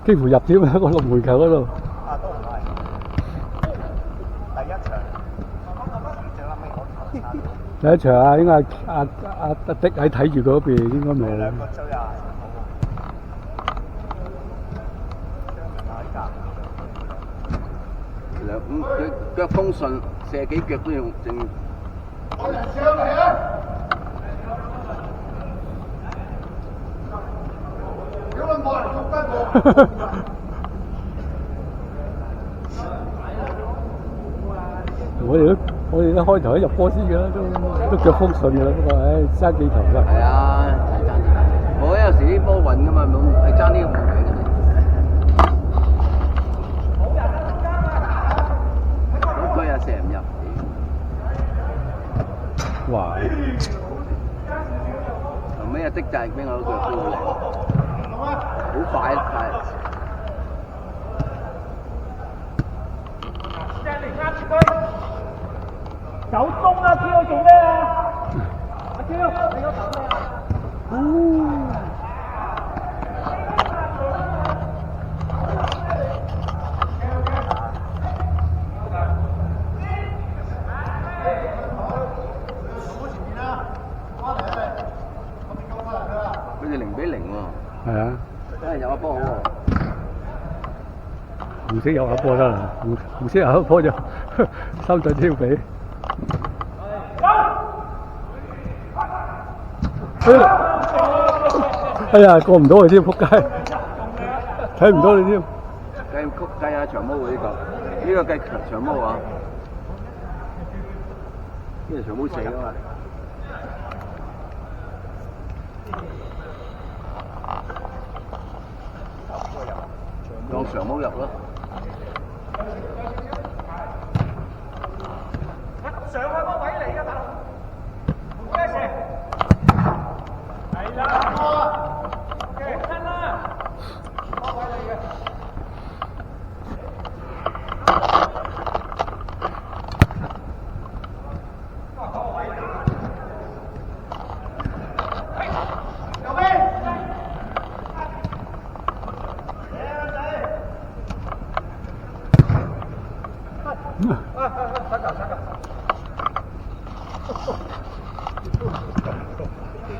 幾乎入添啊！個龍門球嗰度。啊，都唔係。第一場，最後尾嗰球。第一場啊，應該阿迪喺睇住嗰邊，應該冇。兩個追啊！佢腳風順，射幾腳都用正。我人上嚟啊！屌你冇人捉得我！我哋都開頭一入波先㗎啦，都腳風順㗎啦，不過爭幾球啫。係啊，係爭啲。我有時啲波運㗎嘛，係爭呢個問題㗎。好區啊，射唔入。哇！後尾阿的就係俾我腳飛嚟，好快快。走中啊！跳做咩啊？阿跳，你嗰頭咩啊？佢哋0-0喎。係啊，真係有一波好喎。紅色有一波得啦，紅色有一波就3隊都要俾。哎呀，過唔到佢添，仆街！睇唔到你添。計下長毛喎呢個，呢個計長毛啊，呢個長毛4啊嘛。當長毛入咯。上去嗰位嚟㗎，大佬。咩事？係啦。好親啦。嗰位嚟嘅。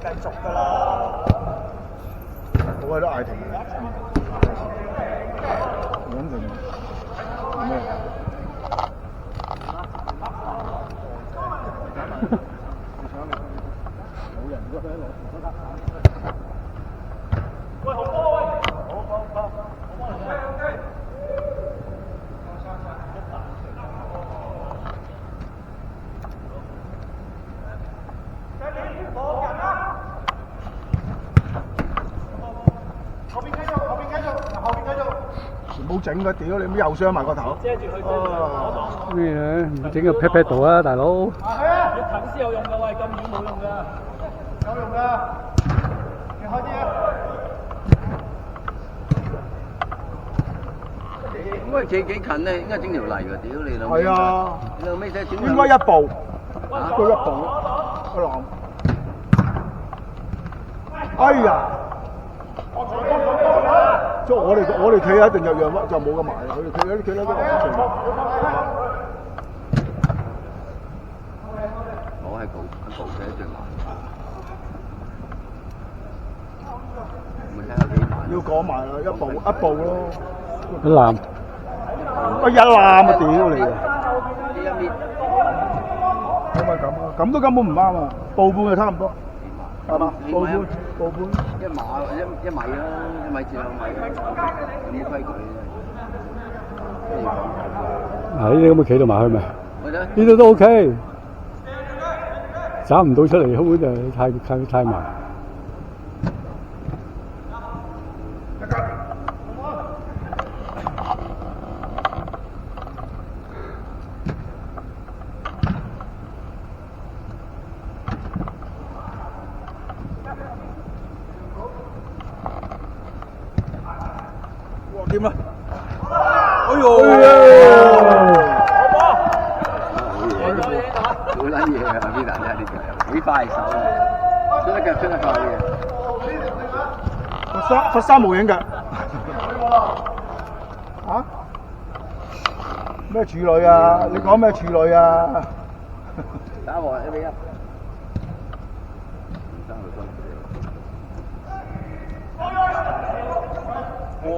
繼續㗎啦，我喺度嗌停，穩定，咩？冇人嗰邊攞，喂，好波喂！好。冇整㗎，屌你！又傷埋個頭。遮住佢。咩嘢？唔整個 pat 度啊，大佬！係啊！要近先有用㗎，喂，咁遠冇用㗎。有用㗎，你開啲啊！應該幾近咧？應該整條泥㗎，屌你老味！係啊，你老味仔點？應該一步，啊佢一步，一浪。哎呀！即係我哋企一定有樣就冇咁埋，佢哋企得都安全。我係步嘅一對埋，咪睇下幾慢。要講埋啦，一步咯。一籃。一籃啊！屌你啊！呢一搣。咁咪咁啊！咁都根本唔啱啊！步半就差唔多，係嘛？步半。一米啦，1米至2米，有冇規矩啫？呢啲咁嘅企到埋去咪？呢度都 OK， 斬唔到出嚟，根本就太埋。點啊？哎呦！好撚嘢啊！邊大家呢腳幾快手啊！出得腳出得快嘅。佛山無影腳。嚇？咩處女啊？你講咩處女啊？打和1比1。哦。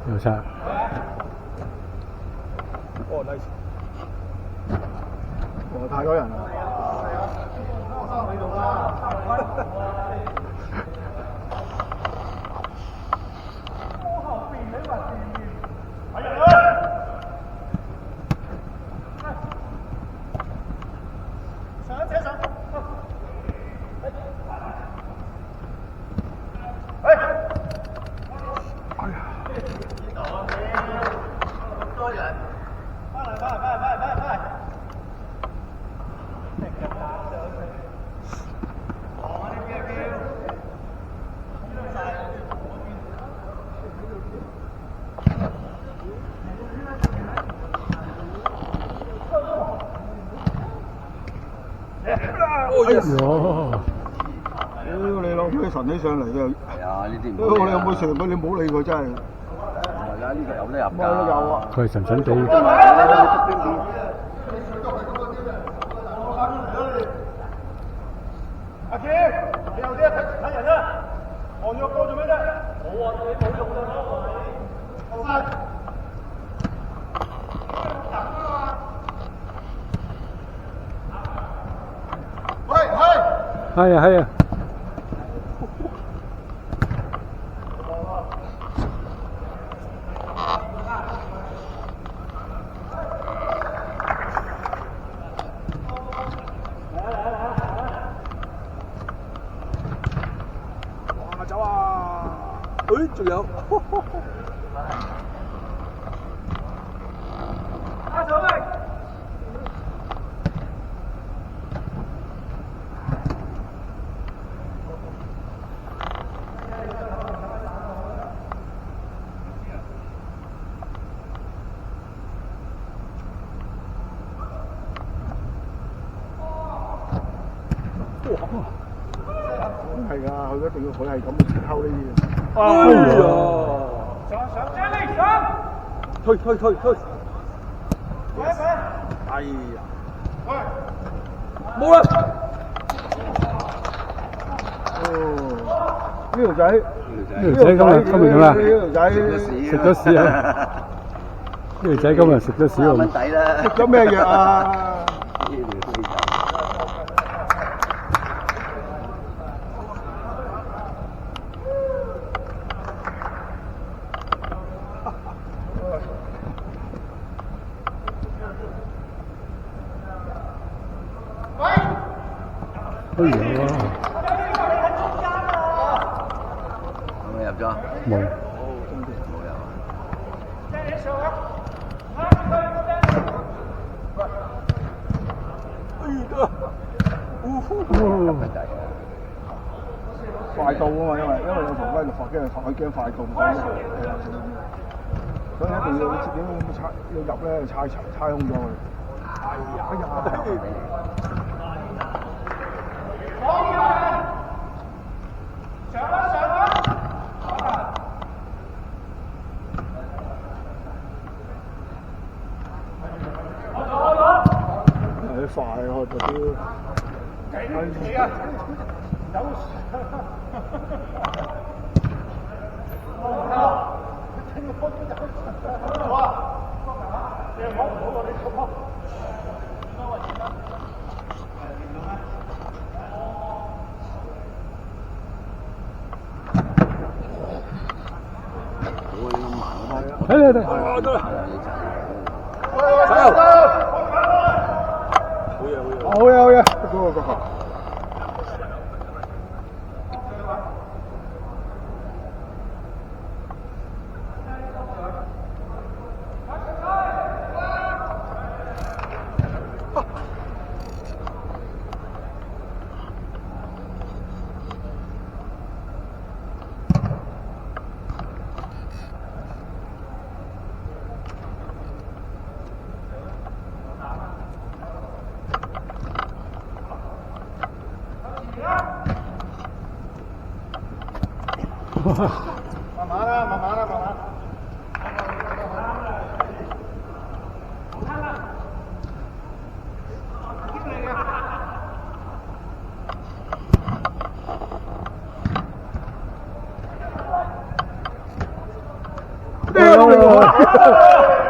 右側。哦，nice。哦，太多人啦。哦！屌你老母神起上嚟嘅，係啊，呢啲唔屌好你有冇射佢？你唔好理佢真係。而家呢個有得入㗎。有啊。佢係神神地。阿堅，你後啲睇人啊！黃藥哥做咩啫？冇啊，你冇用啊！後生。係啊係啊。哇！走啊！誒，仲有。阿上嚟。係㗎，佢一定要佢係咁溝呢啲。哎呀！上車嚟上！推。快！哎呀！冇啦！哦，呢條仔呢條仔今日點啊？呢條仔食咗屎啊！呢條仔今日食咗屎喎！蚊底啦。食咗咩藥啊？哎呀！有冇入咗？冇。冇入啊！快到啊嘛，因為有防威就發驚，佢驚快到，所以一定要點要入咧，猜空咗佢。哎呀！你快啊！我屌！係啊！嚟！好嘢！嗰個。慢慢啦，慢慢啦，慢慢。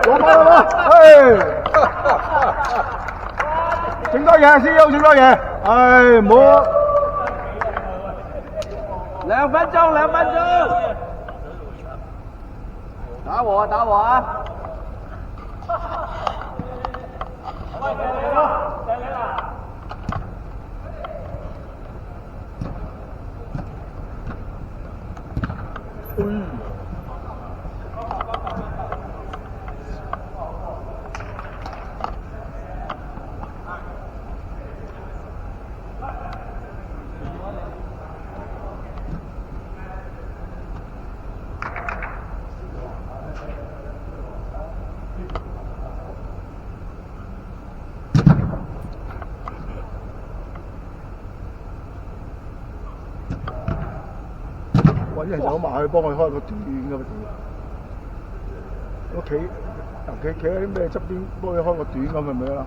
攞波啦！唉，整多嘢先，整多嘢。唉，唔好。2分鐘，2分鐘。打和啊，打和啊！揾人走埋去幫佢開個短㗎嘛，我企喺啲咩側邊幫佢開個短咁，係咪啊？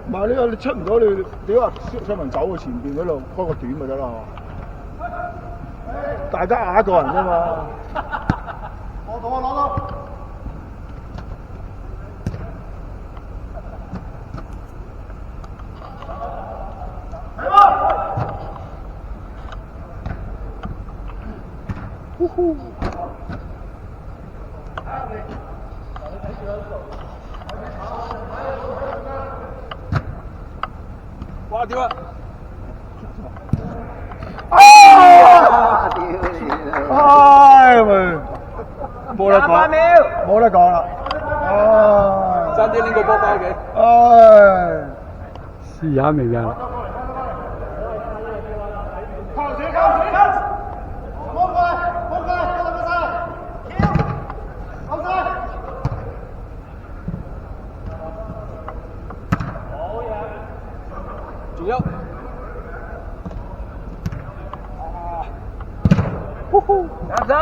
唔係你出唔到你話雙人走去前邊嗰度開個短咪得啦，大家壓一個人啫嘛。攞到啊！攞到！嚟喎！呼呼！哇！屌啊！屌你！唉，咪冇得講，冇得講啦。唉，爭啲拎個波翻屋企。唉，試下未啊？靠住靠住！摸過嚟，摸過嚟，過嚟過晒！跳！後晒！仲有。呼呼！入手！